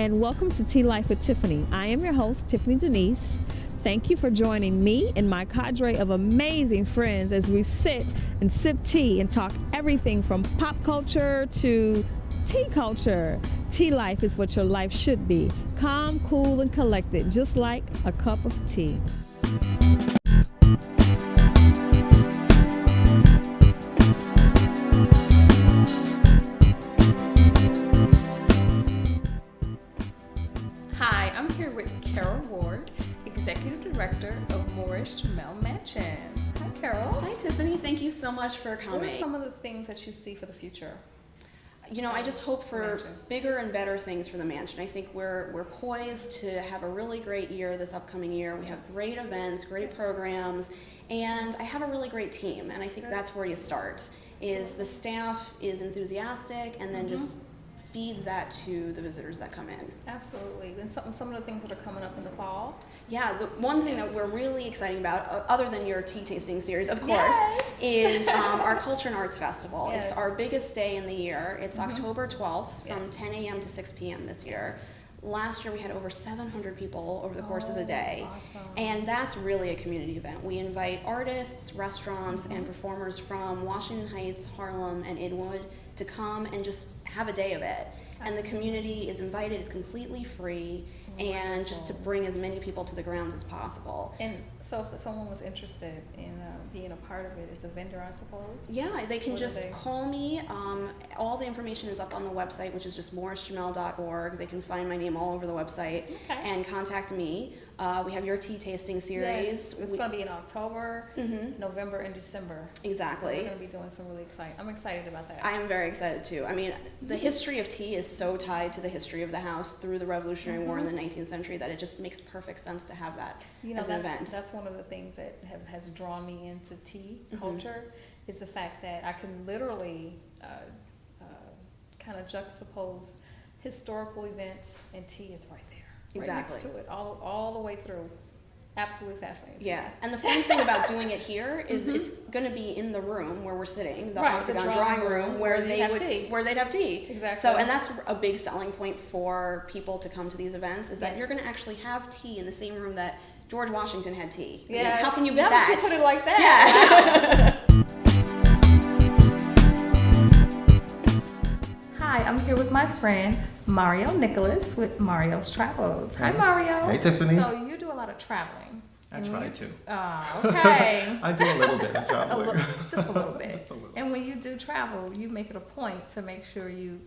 and welcome to Tea Life with Tiffany. I am your host, Tiffany Denise. Thank you for joining me and my cadre of amazing friends as we sit and sip tea and talk everything from pop culture to tea culture. Tea life is what your life should be. Calm, cool, and collected, just like a cup of tea. Hi, I'm here with Carol Ward, Executive Director of Moorish Jamel Mansion. Hi, Carol. Hi, Tiffany. Thank you so much for coming. What are some of the things that you see for the future? You know, I just hope for bigger and better things for the mansion. I think we're poised to have a really great year this upcoming year. We have great events, great programs, and I have a really great team. And I think that's where you start, is the staff is enthusiastic and then just feeds that to the visitors that come in. Absolutely. And some of the things that are coming up in the fall? Yeah, the one thing that we're really excited about, other than your tea tasting series, of course, is our Culture and Arts Festival. Yes. It's our biggest day in the year. It's October 12th from 10 a.m. to 6 p.m. this year. Last year we had over 700 people over the course of the day. Awesome. And that's really a community event. We invite artists, restaurants, and performers from Washington Heights, Harlem, and Inwood to come and just have a day of it. And the community is invited, it's completely free, and just to bring as many people to the grounds as possible. And so if someone was interested in being a part of it as a vendor, I suppose? Yeah, they can just call me. All the information is up on the website, which is just morrisjamel.org. They can find my name all over the website and contact me. We have your tea tasting series. Yes, it's going to be in October, November, and December. Exactly. So we're going to be doing some really exciting. I'm excited about that. I am very excited too. I mean, the history of tea is so tied to the history of the house through the Revolutionary War in the 19th century that it just makes perfect sense to have that as an event. That's one of the things that has drawn me into tea culture is the fact that I can literally kind of juxtapose historical events, and tea is right there. Right next to it, all the way through. Absolutely fascinating. Yeah, and the fun thing about doing it here is it's going to be in the room where we're sitting, the octagon drawing room where they'd have tea. Exactly. So, and that's a big selling point for people to come to these events is that you're going to actually have tea in the same room that George Washington had tea. Yeah. I mean, how can you beat that? You put it like that. Yeah. Hi, I'm here with my friend Mario Nicholas with Mario's Travels. Hi, Mario. Hey, Tiffany. So you do a lot of traveling. I try to. Okay. I do a little bit of traveling. Just a little bit. Just a little. And when you do travel, you make it a point to make sure you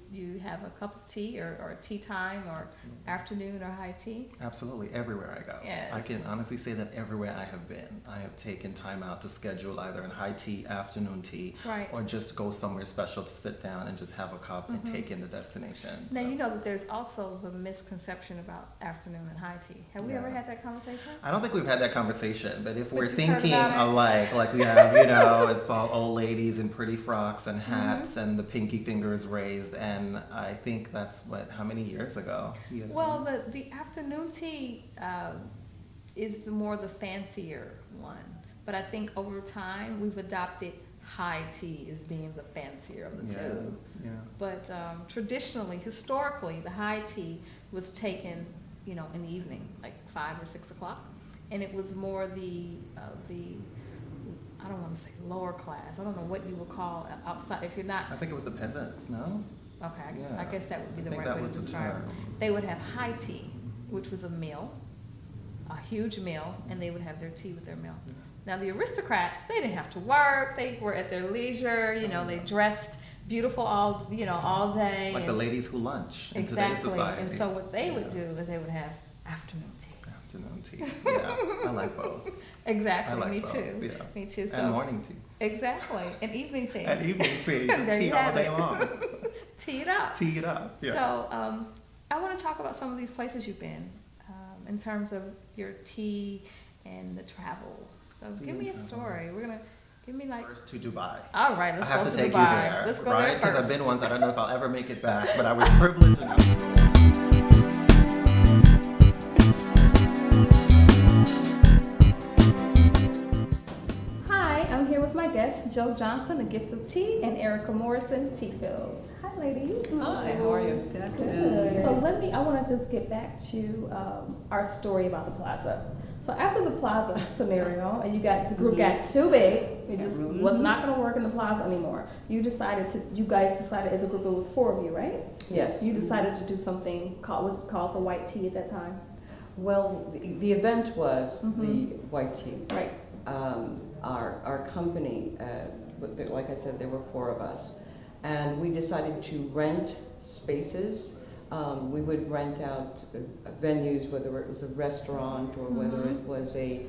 have a cup of tea or tea time or afternoon or high tea. Absolutely, everywhere I go. Yes. I can honestly say that everywhere I have been, I have taken time out to schedule either a high tea, afternoon tea, or just go somewhere special to sit down and just have a cup and take in the destination. Now, you know that there's also the misconception about afternoon and high tea. Have we ever had that conversation? I don't think we've had that conversation, but if we're thinking alike, like we have, you know, it's all old ladies in pretty frocks and hats and the pinky fingers raised, and I think that's how many years ago? You know? Well, the afternoon tea is the fancier one, but I think over time we've adopted high tea as being the fancier of the two. Yeah. But traditionally, historically, the high tea was taken, you know, in the evening, like 5 or 6 o'clock. And it was more the I don't want to say lower class. I don't know what you would call outside. If you're not, I think it was the peasants. No. Okay, I guess that would be the right way to describe it. They would have high tea, which was a meal, a huge meal, and they would have their tea with their meal. Now the aristocrats, they didn't have to work. They were at their leisure. You know, they dressed beautiful all day. Like the ladies who lunch in today's exactly. society. And so what they would do is they would have afternoon tea. Afternoon tea. Yeah, I like both. Exactly. I like Me both. too. Yeah. Me too. So, and morning tea. Exactly. And evening tea. And evening tea. Just tea all day long. Tee it up. Tee it up. Yeah. So I want to talk about some of these places you've been in terms of your tea and the travel. So give me a story. We're gonna give me like first to Dubai. All right, let's go to Dubai. I have to take you there. Let's go right? there Because first. I've been once. I don't know if I'll ever make it back, but I was privileged enough to go. Hi, I'm here with my guest Joe Johnson, The Gift of Tea, and Erica Morrison, Tea Fields. Hi, ladies. Hi, how are you? Good afternoon. Good. So I want to just get back to our story about the plaza. So after the plaza scenario, and the group got too big, it just was not going to work in the plaza anymore. You guys decided as a group, it was 4 of you, right? Yes. You decided to do something was it called the white tea at that time? Well, the event was the white tea. Right. Our company, like I said, there were 4 of us, and we decided to rent spaces. We would rent out venues, whether it was a restaurant or whether it was a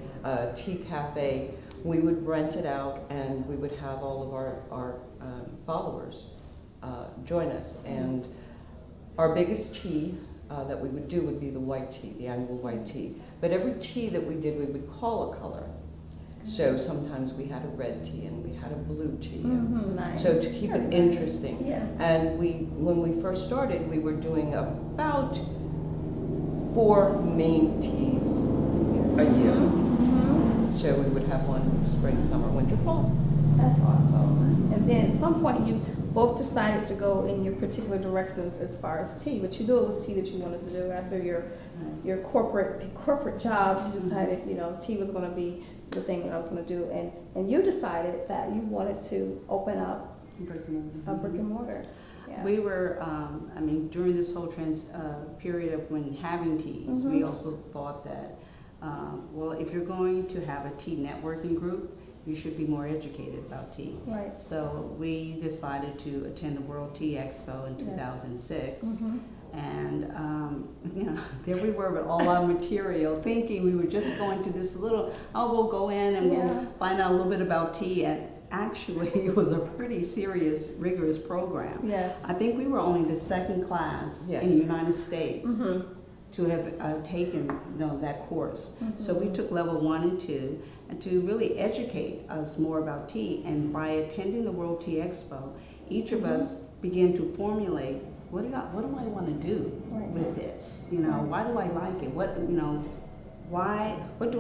tea cafe. We would rent it out, and we would have all of our followers join us. And our biggest tea that we would do would be the white tea, the annual white tea. But every tea that we did, we would call a color. So sometimes we had a red tea and we had a blue tea. Nice. So to keep it interesting. Yes. And when we first started, we were doing about 4 main teas a year. So we would have one spring, summer, winter, fall. That's awesome. And then at some point you both decided to go in your particular directions as far as tea, but you knew it was tea that you wanted to do after your corporate jobs. You decided, tea was going to be the thing that I was going to do, and you decided that you wanted to open up a brick and mortar. Yeah. We were, during this whole period of when having teas, we also thought that, if you're going to have a tea networking group, you should be more educated about tea. Right. So we decided to attend the World Tea Expo in 2006. And there we were with all our material, thinking we were just going to this we'll go in and we'll find out a little bit about tea. And actually, it was a pretty serious, rigorous program. Yes. I think we were only the 2nd class in the United States to have taken that course. So we took level 1 and 2, and to really educate us more about tea. And by attending the World Tea Expo, each of us began to formulate, what do I want to do with this? Why do I like it? What do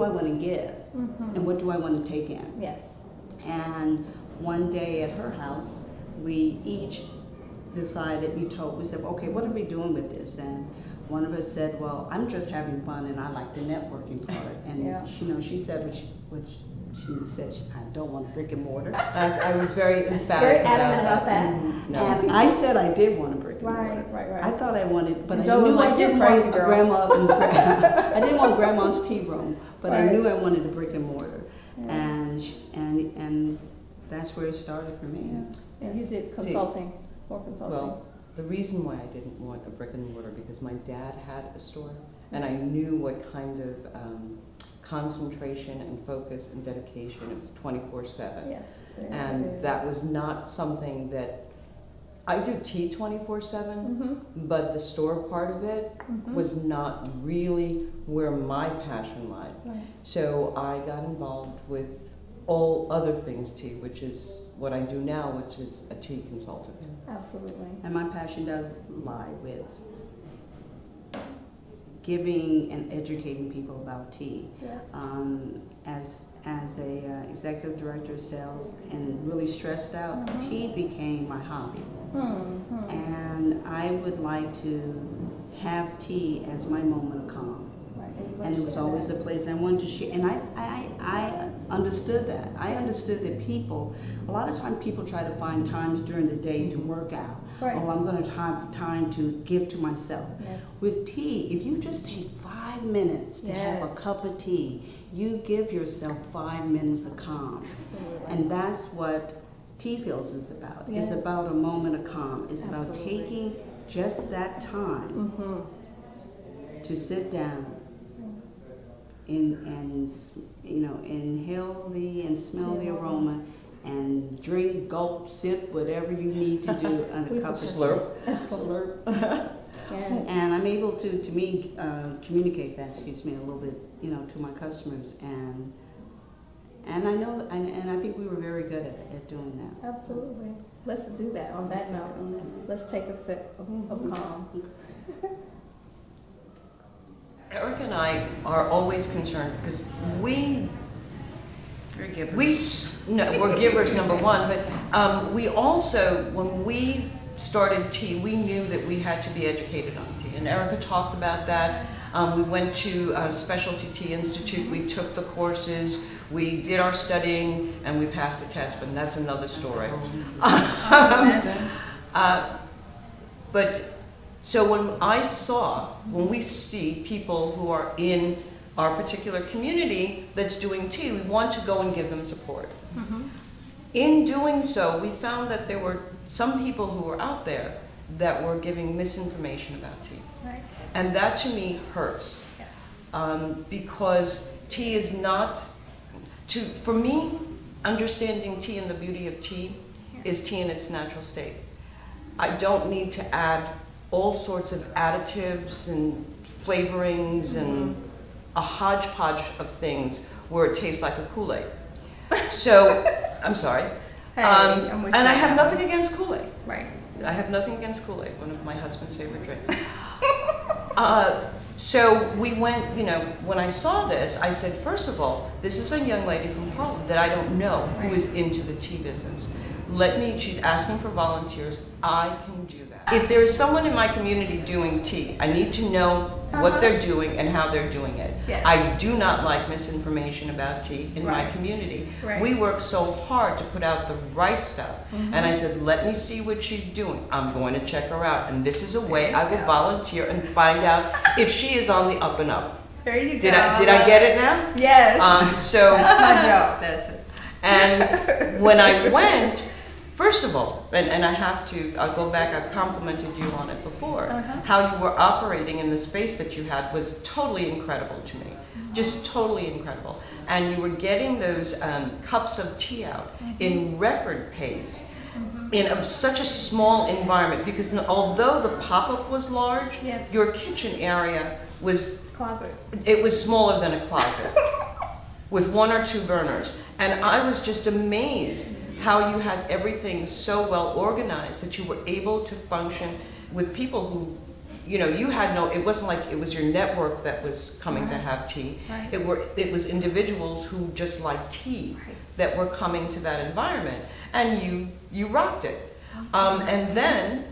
I want to give? And what do I want to take in? Yes. And one day at her house, we each decided, we said, okay, what are we doing with this? And one of us said, well, I'm just having fun and I like the networking part. And she said she said, I don't want brick and mortar. I was very emphatic Very adamant about that. And I said I did want a brick and mortar. Right. I thought I wanted, but Joe I knew was like, I didn't "You're want crazy, a girl." I didn't want grandma's tea room, but I Right. knew I wanted a brick and mortar. And that's where it started for me. And you did consulting, more consulting. Well, the reason why I didn't want a brick and mortar, because my dad had a store, and I knew what kind of concentration and focus and dedication. It was 24/7. Yes. And that was not something that I do tea 24/7, but the store part of it was not really where my passion lied. Right. So I got involved with all other things tea, which is what I do now, which is a tea consultant. Absolutely. And my passion does lie with giving and educating people about tea. Yes. As a executive director of sales and really stressed out, tea became my hobby. And I would like to have tea as my moment of calm. And it was always a place I wanted to share. And I understood that. I understood that a lot of times people try to find times during the day to work out. Right. Oh, I'm going to have time to give to myself. Yes. With tea, if you just take 5 minutes to have a cup of tea, you give yourself 5 minutes of calm. Absolutely. And that's what Tea Fields is about. Yes. It's about a moment of calm. It's about Absolutely. taking just that time to sit down and inhale and smell the aroma and drink, gulp, sip, whatever you need to do on a cup of Slurp. Slurp. Yeah. And I'm able to communicate that, a little bit, to my customers. And I know, and I think we were very good at doing that. Absolutely. Let's do that on that note. Let's take a sip of calm. Eric and I are always concerned because we Very givers. We're givers, number one, but we also, when we started tea, we knew that we had to be educated on tea, and Erica talked about that. We went to Specialty Tea Institute, we took the courses, we did our studying, and we passed the test, but that's another story. But so when we see people who are in our particular community that's doing tea, we want to go and give them support. In doing so, we found that there were some people who were out there that were giving misinformation about tea. Right. And that to me hurts. Yes. Because tea is not, for me, understanding tea and the beauty of tea is tea in its natural state. I don't need to add all sorts of additives and flavorings and a hodgepodge of things where it tastes like a Kool-Aid. So, I'm sorry. Hey, I'm with and you. I have nothing against Kool-Aid. Right. I have nothing against Kool-Aid, one of my husband's favorite drinks. So we went, when I saw this, I said, first of all, this is a young lady from Harlem that I don't know who is into the tea business. She's asking for volunteers, I can do that. If there is someone in my community doing tea, I need to know what they're doing and how they're doing it. Yes. I do not like misinformation about tea in my Right. community. Right. We work so hard to put out the right stuff. And I said, let me see what she's doing. I'm going to check her out. And this is a way I will volunteer and find out if she is on the up and up. There you go. Did I get it now? Yes. So That's my job. That's it. and when I went, first of all, and I'll go back, I've complimented you on it before, how you were operating in the space that you had was totally incredible to me. Just totally incredible. And you were getting those cups of tea out in record pace in such a small environment, because although the pop-up was large, Yes. your kitchen area was Closet. it was smaller than a closet with 1 or 2 burners. And I was just amazed how you had everything so well organized that you were able to function with people who, you had it wasn't like it was your network that was coming to have tea. Right. It was individuals who just liked tea Right. that were coming to that environment. And you rocked it. And then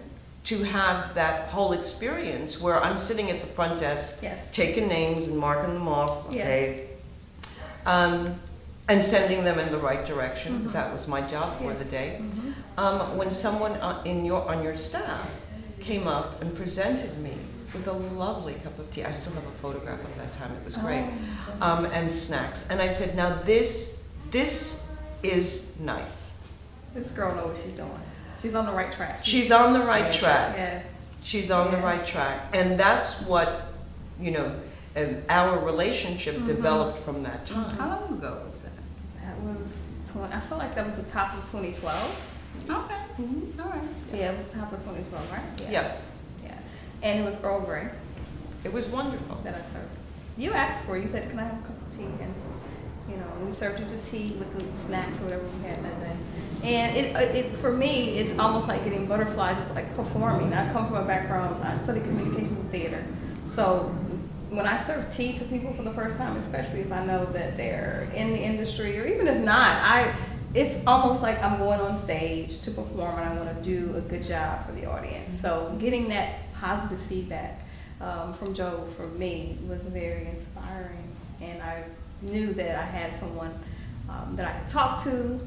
to have that whole experience where I'm sitting at the front desk, Yes. taking names and marking them off, Yes. okay, and sending them in the right direction, because that was my job for Yes. the day. When someone on your staff came up and presented me with a lovely cup of tea, I still have a photograph of that time, it was great, and snacks. And I said, now this is nice. This girl knows what she's doing. She's on the right track. She's on the right track. Yes. She's on the right track. And that's what, our relationship developed from that time. How long ago was that? That was, I feel like that was the top of 2012. Okay. All right. Yeah, it was the top of 2012, right? Yes. Yeah. Yeah. And it was Earl Grey It was wonderful. that I served. You asked for it. You said, can I have a cup of tea? And so, we served you the tea with the snacks or whatever we had that day. And it for me, it's almost like getting butterflies. It's like performing. I come from a background, I studied communication and theater. So when I serve tea to people for the first time, especially if I know that they're in the industry, or even if not, it's almost like I'm going on stage to perform and I want to do a good job for the audience. So getting that positive feedback from Joe for me was very inspiring, and I knew that I had someone that I could talk to,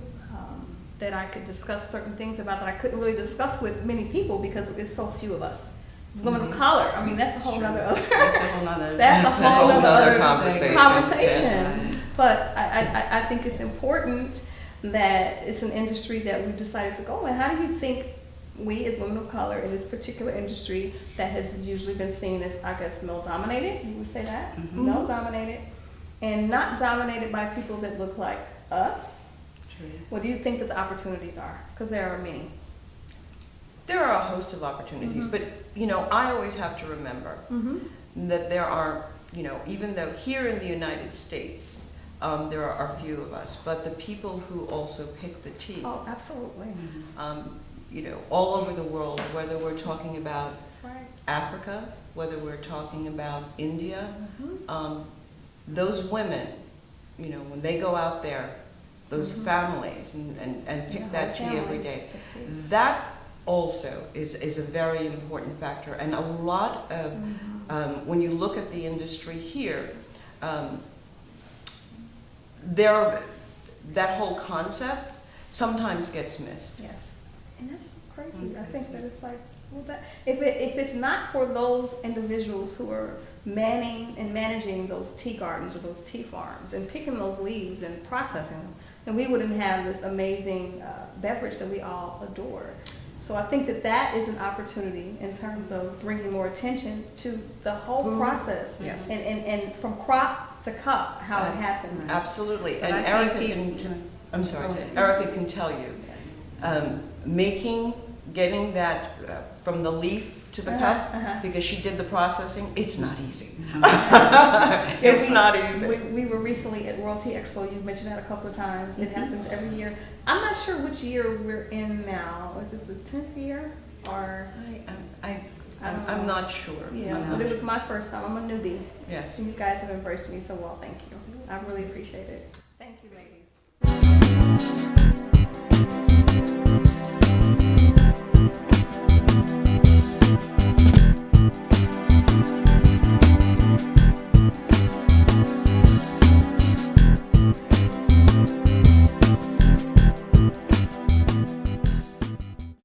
that I could discuss certain things about that I couldn't really discuss with many people because there's so few of us. It's women of color. I mean, that's a whole other. That's a whole nother. That's a whole other conversation. conversation. But I think it's important that it's an industry that we've decided to go in. How do you think we as women of color in this particular industry that has usually been seen as, I guess, male-dominated, you would say that? Male-dominated, and not dominated by people that look like us? True. What do you think that the opportunities are? Because there are many. There are a host of opportunities, but I always have to remember that there are, even though here in the United States, there are a few of us, but the people who also pick the tea, Oh, absolutely. all over the world, whether we're talking about That's right. Africa, whether we're talking about India, those women, when they go out there those families, and pick Yeah, that tea whole every families, day. the tea. That also is a very important factor, and a lot of, when you look at the industry here, that whole concept sometimes gets missed. Yes, and that's crazy. I think that it's like, well, that if it's not for those individuals who are manning and managing those tea gardens or those tea farms and picking those leaves and processing them, then we wouldn't have this amazing beverage that we all adore. So I think that is an opportunity in terms of bringing more attention to the whole process, Yeah. and from crop to cup, how it happens. Absolutely, But and I think Erica I'm sorry, Go ahead. Erica can tell you, getting that from the leaf to the cup, because she did the processing, it's not easy. It's not easy. We were recently at World Tea Expo. You've mentioned that a couple of times. It happens every year. I'm not sure which year we're in now. Is it the 10th year or? I'm not sure. Yeah, but it was my first time. I'm a newbie. Yes. And you guys have embraced me so well. Thank you. I really appreciate it.